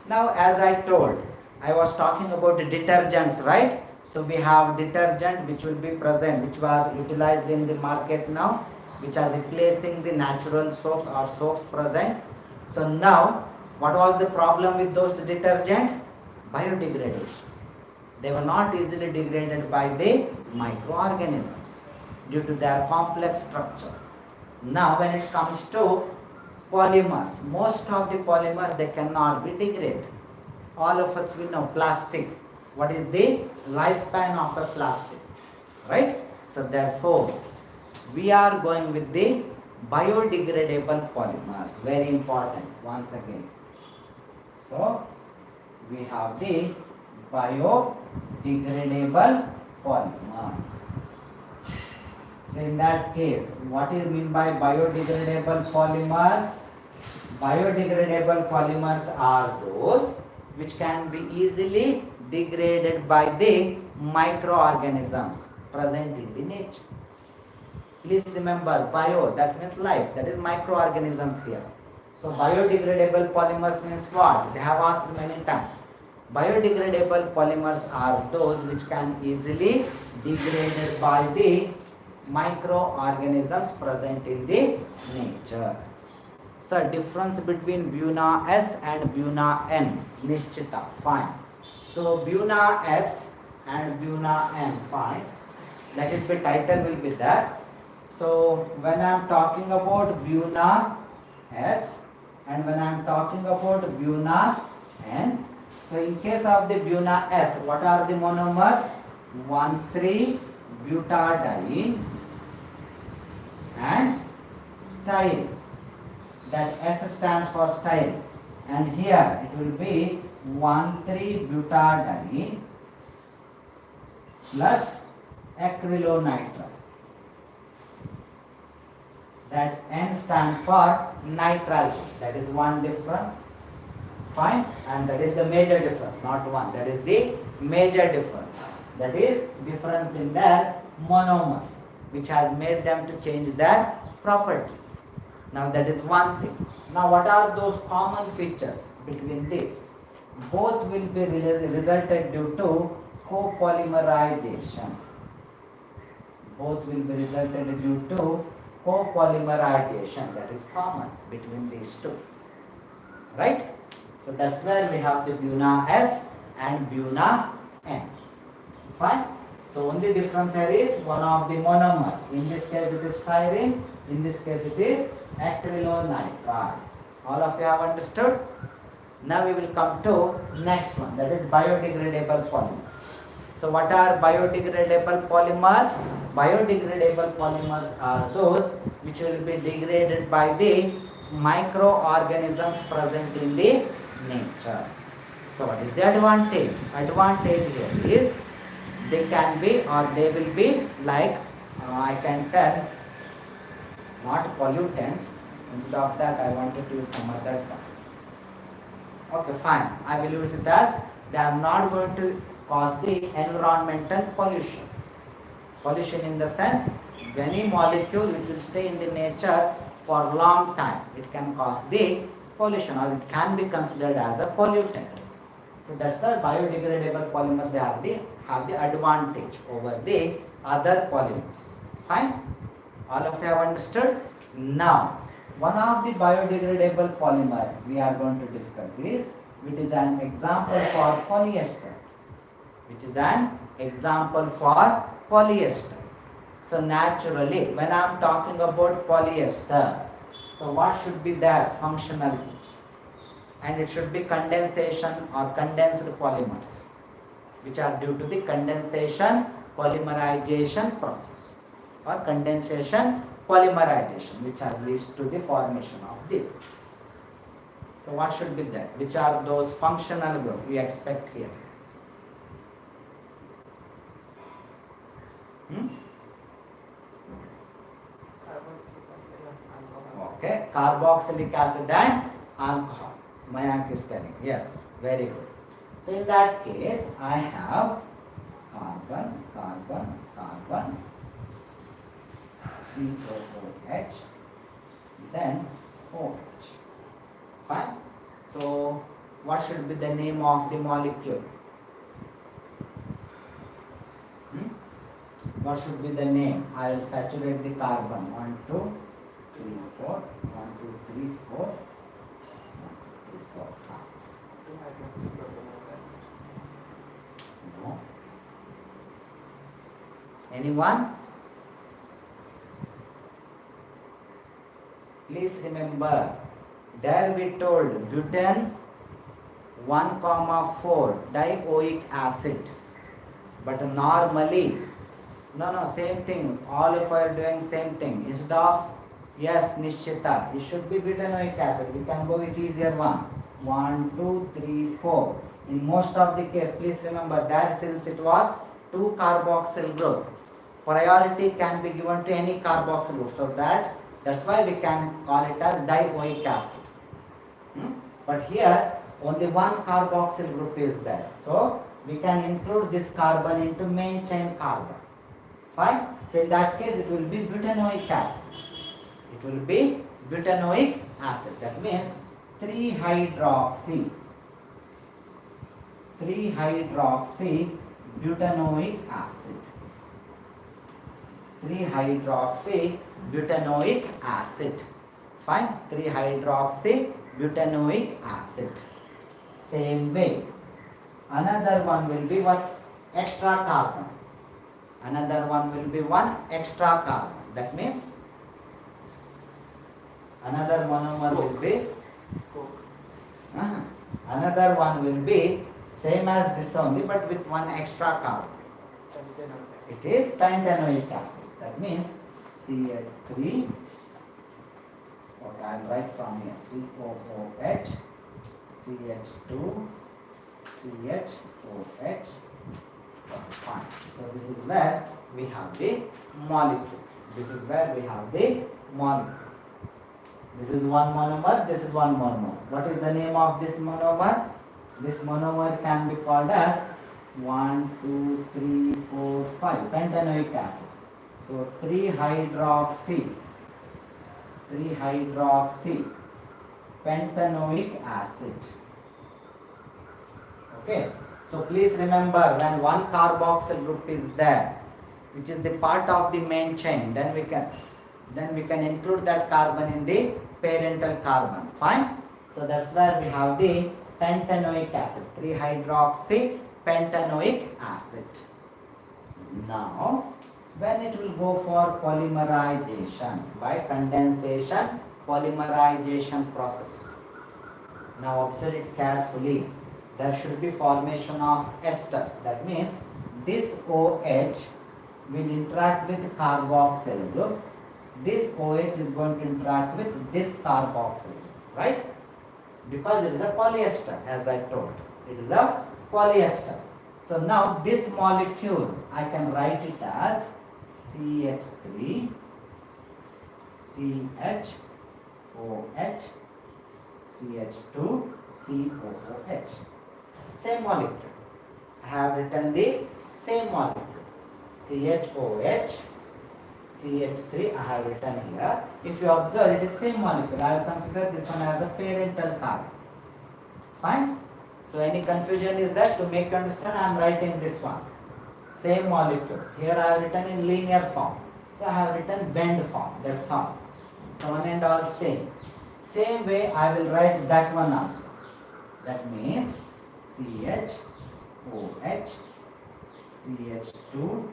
Now, as I told, I was talking about the detergents, right? So we have detergent which will be present, which were utilized in the market now, which are replacing the natural soaps or soaps present. So now, what was the problem with those detergent? Biodegradation. They were not easily degraded by the microorganisms due to their complex structure. Now when it comes to polymers, most of the polymers, they cannot be degraded. All of us we know plastic. What is the lifespan of a plastic? Right? So therefore, we are going with the biodegradable polymers. Very important once again. So we have the biodegradable polymers. So in that case, what is mean by biodegradable polymers? Biodegradable polymers are those which can be easily degraded by the microorganisms present in the nature. Please remember, bio, that means life, that is microorganisms here. So biodegradable polymers means what? They have asked many times. Biodegradable polymers are those which can easily degraded by the microorganisms present in the nature. So difference between Buna S and Buna N, Nishchita, fine. So Buna S and Buna N, fine. Let it be, title will be there. So when I am talking about Buna S and when I am talking about Buna N, so in case of the Buna S, what are the monomers? 1,3-butadiene and styrene. That S stands for styrene. And here it will be 1,3-butadiene plus acrylonitrile. That N stands for nitrile. That is one difference. Fine. And that is the major difference, not one. That is the major difference. That is difference in their monomers, which has made them to change their properties. Now that is one thing. Now what are those common features between these? Both will be resulted due to copolymerization. Both will be resulted due to copolymerization. That is common between these two. Right? So that's where we have the Buna S and Buna N. Fine? So only difference here is one of the monomer. In this case it is styrene. In this case it is acrylonitrile. All of you have understood? Now we will come to next one, that is biodegradable polymers. So what are biodegradable polymers? Biodegradable polymers are those which will be degraded by the microorganisms present in the nature. So what is the advantage? Advantage here is they can be or they will be like, I can tell, not pollutants. Instead of that I wanted to use some other term. Okay, fine. I will use it as they are not going to cause the environmental pollution. Pollution in the sense, any molecule which will stay in the nature for a long time, it can cause the pollution or it can be considered as a pollutant. So that's why biodegradable polymers, they have the advantage over the other polymers. Fine? All of you have understood? Now, one of the biodegradable polymer we are going to discuss is, which is an example for polyester. Which is an example for polyester. So naturally, when I am talking about polyester, so what should be their functionality? And it should be condensation or condensed polymers, which are due to the condensation polymerization process or condensation polymerization, which has leads to the formation of this. So what should be that? Which are those functional groups we expect here? Okay, carboxylic acid and alcohol. Mayank is telling. Yes, very good. So in that case, I have carbon, carbon, carbon, COOH, then OH. Fine. So what should be the name of the molecule? What should be the name? I will saturate the carbon. 1, 2, 3, 4. 1, 2, 3, 4. 1, 2, 3, 4. No. Anyone? Please remember, there we told butane 1,4 dioic acid. But normally, no, same thing. All of are doing same thing. Instead of, yes, Nishchita, it should be butanoic acid. We can go with easier one. 1, 2, 3, 4. In most of the case, please remember that since it was 2 carboxyl group, priority can be given to any carboxyl group. So that's why we can call it as dioic acid. But here, only 1 carboxyl group is there. So we can include this carbon into main chain carbon. Fine. So in that case, it will be butanoic acid. It will be butanoic acid. That means 3-hydroxy. 3-hydroxy butanoic acid. 3-hydroxy butanoic acid. Fine. 3-hydroxy butanoic acid. Same way. Another one will be what? Extra carbon. Another one will be 1 extra carbon. That means another monomer will be another one will be same as this only, but with 1 extra carbon. It is pentanoic acid. That means CH3. Okay, I'll write from here. COOH, CH2, CHOH. Fine. So this is where we have the molecule. This is where we have the molecule. This is one monomer, this is one monomer. What is the name of this monomer? This monomer can be called as 1, 2, 3, 4, 5 pentanoic acid. So 3-hydroxy pentanoic acid. Okay. So please remember, when 1 carboxyl group is there, which is the part of the main chain, then we can include that carbon in the parental carbon. Fine. So that's where we have the pentanoic acid, 3-hydroxy pentanoic acid. Now, when it will go for polymerization by condensation polymerization process. Now observe it carefully. There should be formation of esters. That means this OH will interact with carboxyl group. This OH is going to interact with this carboxyl group, right? Because it is a polyester, as I told. It is a polyester. So now this molecule, I can write it as CH3, CHOH, CH2, COOH. Same molecule. I have written the same molecule. CHOH, CH3 I have written here. If you observe, it is same molecule. I will consider this one as a parental carbon. Fine. So any confusion is there? To make you understand, I am writing this one. Same molecule. Here I have written in linear form. So I have written bend form. That's all. So one and all same. Same way I will write that one also. That means CHOH, CH2,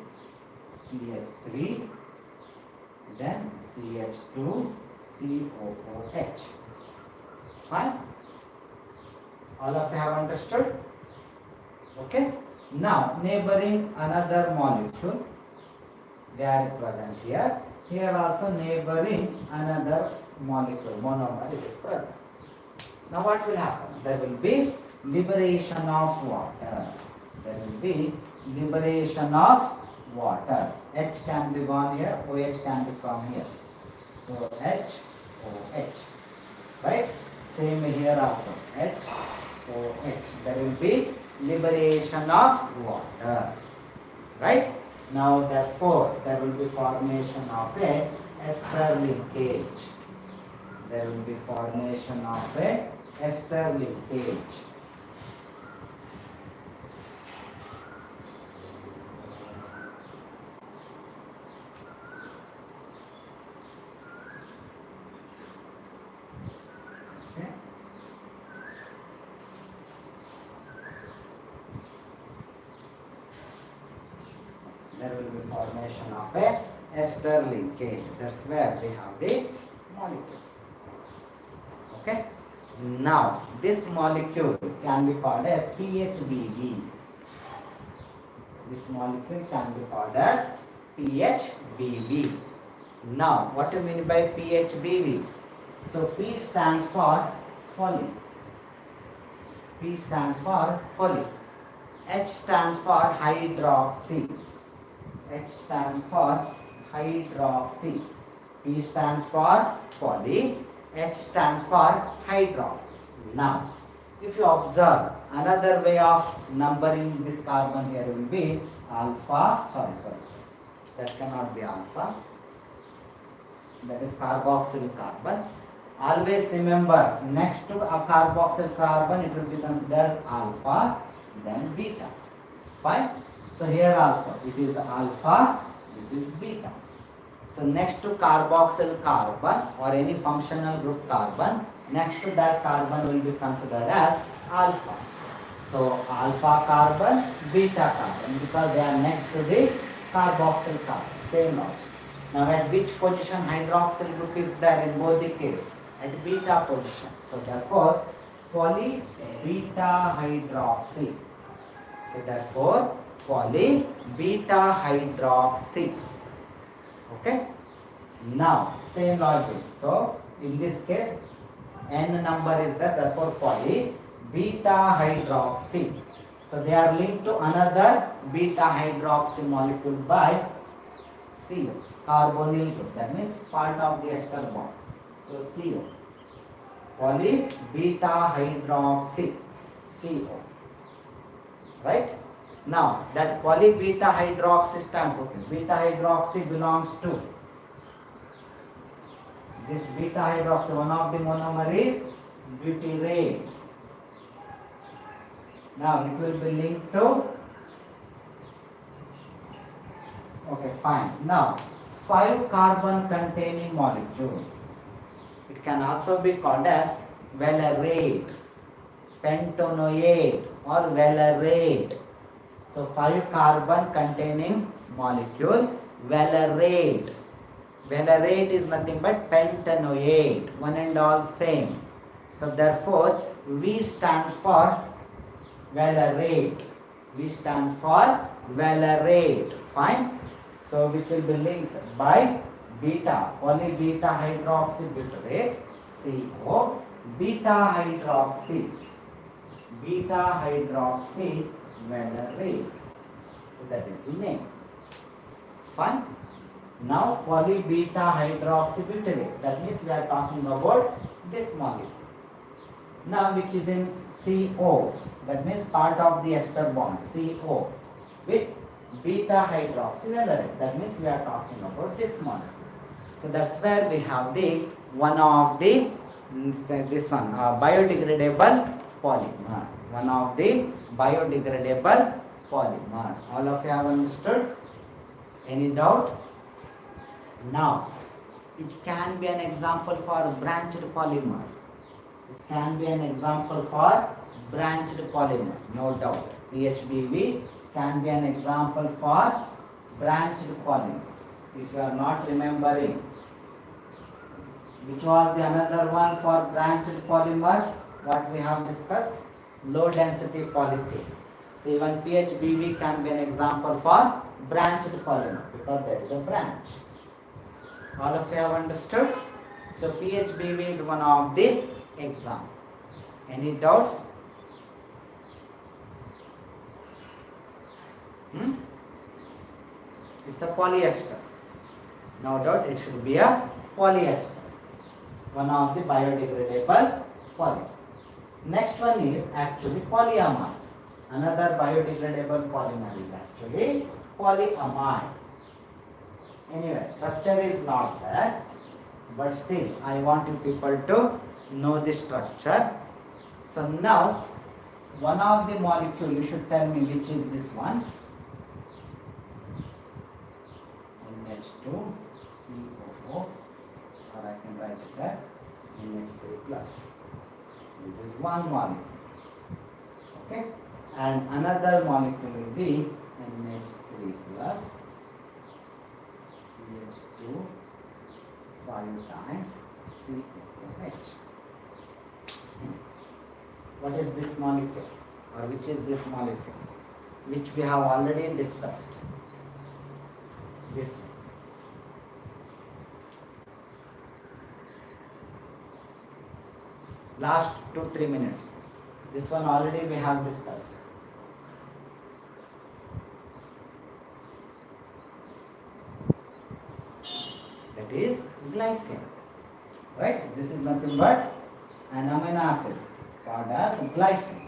CH3, then CH2, COOH. Fine. All of you have understood? Okay. Now neighboring another molecule, they are present here. Here also neighboring another molecule, monomer is present. Now what will happen? There will be liberation of water. There will be liberation of water. H can be gone here, OH can be from here. So H, OH. Right? Same here also. H, OH. There will be liberation of water. Right? Now therefore there will be formation of a ester linkage. There will be formation of a ester linkage. Okay. There will be formation of a ester linkage. That's where we have the molecule. Okay. Now this molecule can be called as PHBV. This molecule can be called as PHBV. Now what do you mean by PHBV? So P stands for poly. P stands for poly. H stands for hydroxy. H stands for hydroxy. P stands for poly. H stands for hydroxy. Now, if you observe, another way of numbering this carbon here will be alpha. Sorry. That cannot be alpha. That is carboxyl carbon. Always remember, next to a carboxyl carbon, it will be considered as alpha, then beta. Fine. So here also, it is alpha. This is beta. So next to carboxyl carbon or any functional group carbon, next to that carbon will be considered as alpha. So alpha carbon, beta carbon, because they are next to the carboxyl carbon. Same logic. Now at which position hydroxyl group is there in both the case? At beta position. So therefore poly beta hydroxy. So therefore poly beta hydroxy. Okay. Now same logic. So in this case N number is there, therefore poly beta hydroxy. So they are linked to another beta hydroxy molecule by CO, carbonyl group. That means part of the ester bond. So CO, poly beta hydroxy, CO. Right? Now that poly beta hydroxy stands for beta hydroxy belongs to this beta hydroxy. One of the monomer is butyrate. Now it will be linked to. Okay, fine. Now 5 carbon containing molecule. It can also be called as valerate, pentanoate or valerate. So 5 carbon containing molecule, valerate. Valerate is nothing but pentanoate, one and all same. So therefore V stands for valerate. V stands for valerate. Fine. So which will be linked by beta, poly beta hydroxy butyrate, CO, beta hydroxy valerate. So that is the name. Fine. Now poly beta hydroxy butyrate. That means we are talking about this molecule. Now which is in CO. That means part of the ester bond, CO, with beta hydroxy valerate. That means we are talking about this molecule. So that's where we have the one of the biodegradable polymer. One of the biodegradable polymer. All of you have understood? Any doubt? Now, it can be an example for branched polymer. It can be an example for branched polymer, no doubt. PHBV can be an example for branched polymer. If you are not remembering, which was the another one for branched polymer, what we have discussed? Low density polythene. So even PHBV can be an example for branched polymer because there is a branch. All of you have understood? So PHBV is one of the example. Any doubts? It's a polyester. No doubt it should be a polyester. One of the biodegradable polymer. Next one is actually polyamide. Another biodegradable polymer is actually polyamide. Anyway, structure is not that, but still I want you people to know the structure. So now, one of the molecule, you should tell me which is this one. NH2 COO, or I can write it as NH3 plus. This is one molecule. Okay, and another molecule will be NH3 plus CH2 5 times COOH. What is this molecule, or which is this molecule, which we have already discussed? This one. Last 2-3 minutes. This one already we have discussed. That is glycine. Right? This is nothing but an amino acid called as glycine.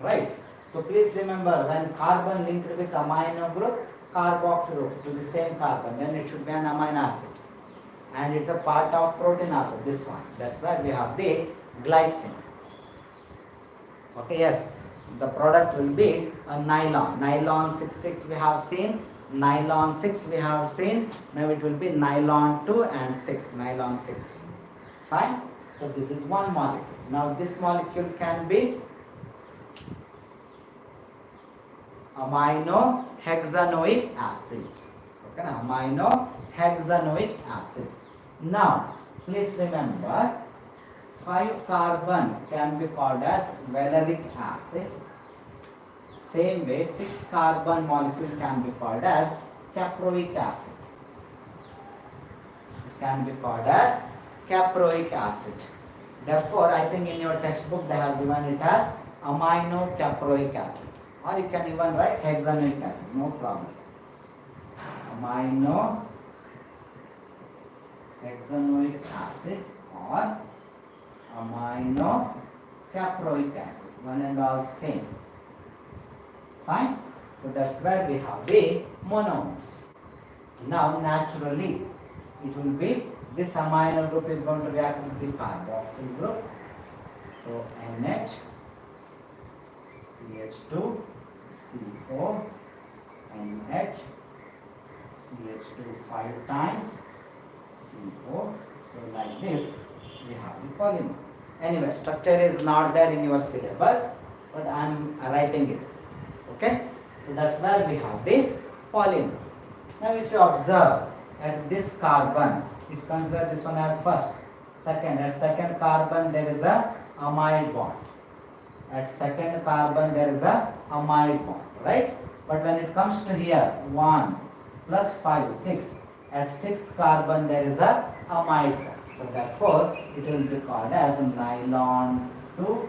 Right? So please remember, when carbon linked with amino group, carboxyl group to the same carbon, then it should be an amino acid. And it's a part of protein also, this one. That's why we have the glycine. Okay, yes. The product will be a nylon. Nylon 6,6 we have seen. Nylon 6 we have seen. Now it will be nylon 2 and 6. Nylon 6. Fine. So this is one molecule. Now this molecule can be amino hexanoic acid. Okay, amino hexanoic acid. Now, please remember, 5 carbon can be called as valeric acid. Same way, 6 carbon molecule can be called as caproic acid. It can be called as caproic acid. Therefore, I think in your textbook they have given it as amino caproic acid. Or you can even write hexanoic acid, no problem. Amino hexanoic acid or amino caproic acid, one and all same. Fine. So that's where we have the monomers. Now naturally it will be this amino group is going to react with the carboxyl group. So NH CH2 CO NH CH2 5 times CO. So like this we have the polymer. Anyway, structure is not there in your syllabus, but I am writing it. Okay, so that's where we have the polymer. Now if you observe at this carbon, if you consider this one as first, second, at second carbon there is a amide bond. At second carbon there is a amide bond, right? But when it comes to here, 1 plus 5, 6, at sixth carbon there is a amide bond. So therefore it will be called as nylon 2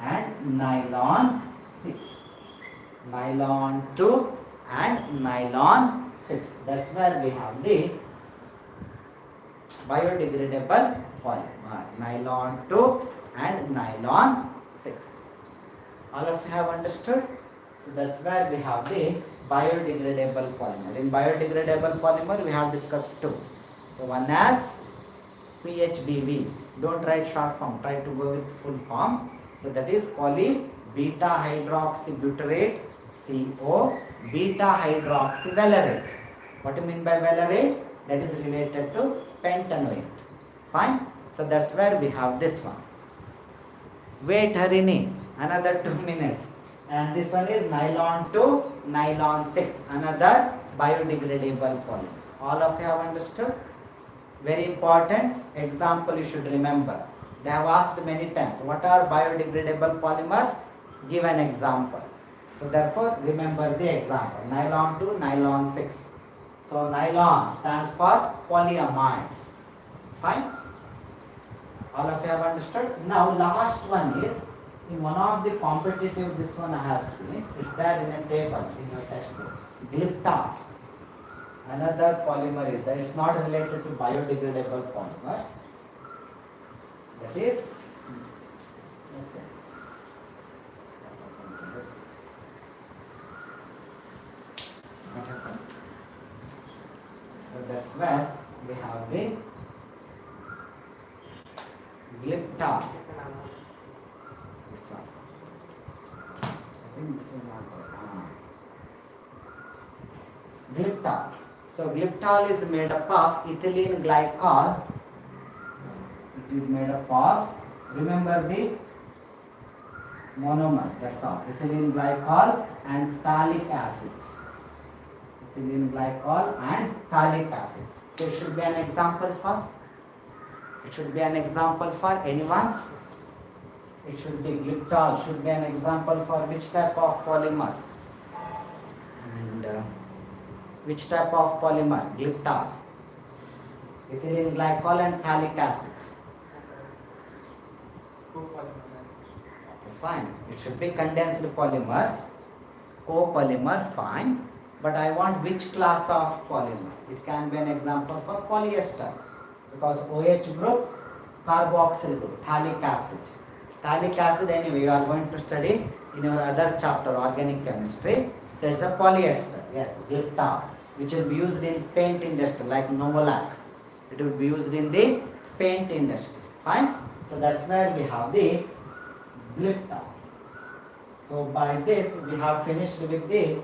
and nylon 6. Nylon 2 and nylon 6. That's where we have the biodegradable polymer. Nylon 2 and nylon 6. All of you have understood? So that's where we have the biodegradable polymer. In biodegradable polymer we have discussed two. So one as PHBV. Don't write short form, try to go with full form. So that is poly beta hydroxybutyrate CO beta hydroxyvalerate. What do you mean by valerate? That is related to pentanoate. Fine. So that's where we have this one. Wait Harini, another 2 minutes. And this one is nylon 2, nylon 6, another biodegradable polymer. All of you have understood? Very important example you should remember. They have asked many times, what are biodegradable polymers? Give an example. So therefore remember the example, nylon 2, nylon 6. So nylon stands for polyamides. Fine. All of you have understood. Now last one is in one of the competitive. This one I have seen. It's there in a table in your textbook. Glypta. Another polymer is there. It's not related to biodegradable polymers. That is. Okay. What happened? So that's where we have the Glypta. This one. I think this one not there. Glypta. So glyptol is made up of ethylene glycol. It is made up of, remember the monomers, that's all. Ethylene glycol and phthalic acid. Ethylene glycol and phthalic acid. So it should be an example for? It should be an example for anyone? It should be glyptol, should be an example for which type of polymer? And which type of polymer? Glyptol. Ethylene glycol and phthalic acid. Fine. It should be condensed polymers. Copolymer, fine. But I want which class of polymer? It can be an example for polyester. Because OH group, carboxyl group, phthalic acid. Phthalic acid anyway you are going to study in your other chapter, organic chemistry. So it's a polyester, yes, glyptol, which will be used in paint industry like Novolac. It will be used in the paint industry. Fine. So that's where we have the glyptol. So by this we have finished with the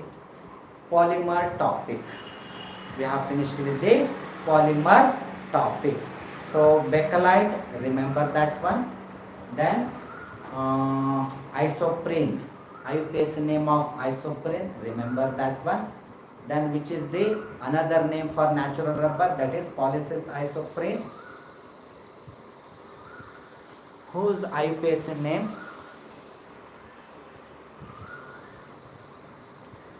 polymer topic. We have finished with the polymer topic. So bakelite, remember that one. Then isoprene, IUPAC name of isoprene, remember that one. Then which is the another name for natural rubber, that is polycis isoprene. Whose IUPAC name?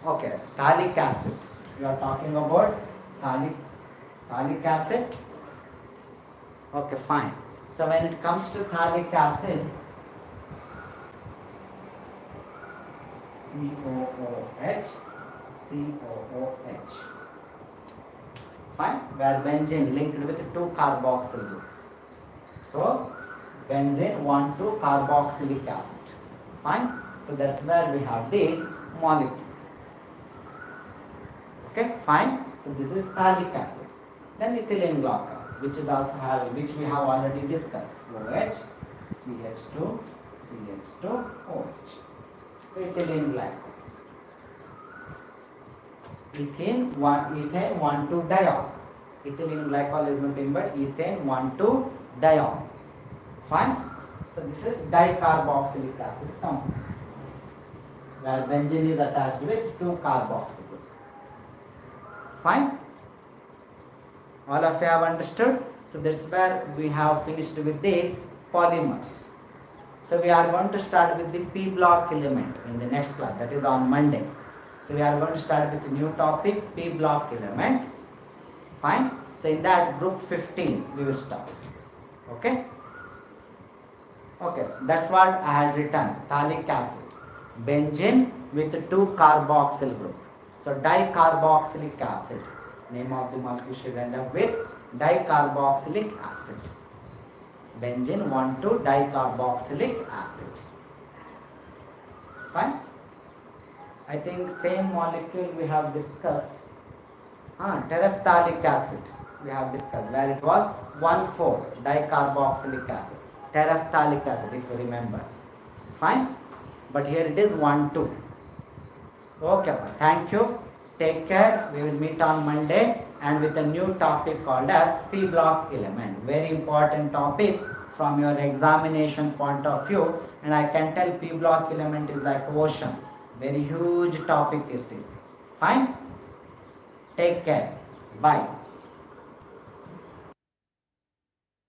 Okay, phthalic acid. You are talking about phthalic acid. Okay, fine. So when it comes to phthalic acid, COOH, COOH. Fine. Where benzene linked with 2 carboxyl group. So benzene 1,2 carboxylic acid. Fine. So that's where we have the molecule. Okay, fine. So this is phthalic acid. Then ethylene glycol, which is also having, which we have already discussed. OH, CH2, CH2, OH. So ethylene glycol. Ethane 1,2 diol. Ethylene glycol is nothing but ethane 1,2 diol. Fine. So this is dicarboxylic acid compound, where benzene is attached with 2 carboxyl. Fine. All of you have understood. So that's where we have finished with the polymers. So we are going to start with the P block element in the next class, that is on Monday. So we are going to start with a new topic, P block element. Fine. So in that group 15 we will start. Okay. Okay. That's what I had written. Phthalic acid, benzene with 2 carboxyl group. So dicarboxylic acid. Name of the molecule should end up with dicarboxylic acid. Benzene 1,2 dicarboxylic acid. Fine. I think same molecule we have discussed. Terephthalic acid we have discussed, where it was 1,4 dicarboxylic acid. Terephthalic acid, if you remember. Fine. But here it is 1,2. Okay, thank you. Take care. We will meet on Monday and with a new topic called as P block element. Very important topic from your examination point of view. And I can tell P block element is like ocean. Very huge topic it is. Fine. Take care. Bye.